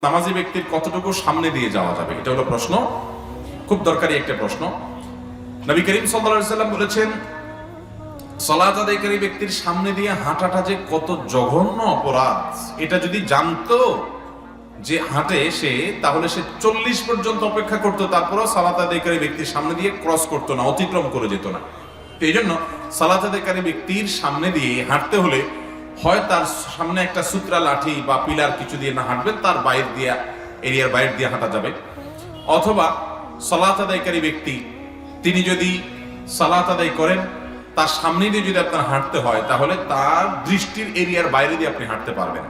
নামাজি ব্যক্তির কতটুকু সামনে দিয়ে যাওয়া যাবে, এটা হলো প্রশ্ন, খুব দরকারি একটা প্রশ্ন। নবী করিম সাল্লাল্লাহু আলাইহি ওয়াসাল্লাম বলেছেন, সালাত আদায়কারী ব্যক্তির সামনে দিয়ে হাঁটাটা যে কত জঘন্য অপরাধ, এটা যদি জানতো যে হাঁটে সে, তাহলে সে 40 পর্যন্ত অপেক্ষা করতো, তারপরও সালাত আদায়কারী ব্যক্তির সামনে দিয়ে ক্রস করতো না, অতিক্রম করে যেত না। তো এই জন্য সালাত আদায়কারী ব্যক্তির সামনে দিয়ে হাঁটতে হলে হয় তার সামনে একটা সূত্রা লাঠি বা পিলার কিছু দিয়ে না হাঁটবেন, তার বাইরে দিয়ে, এরিয়ার বাইরে দিয়ে হাঁটা যাবে। অথবা সালাত আদায়কারী ব্যক্তি তিনি যদি সালাত আদায় করেন, তার সামনে দিয়ে যদি আপনার হাঁটতে হয়, তাহলে তার দৃষ্টির এরিয়ার বাইরে দিয়ে আপনি হাঁটতে পারবেন।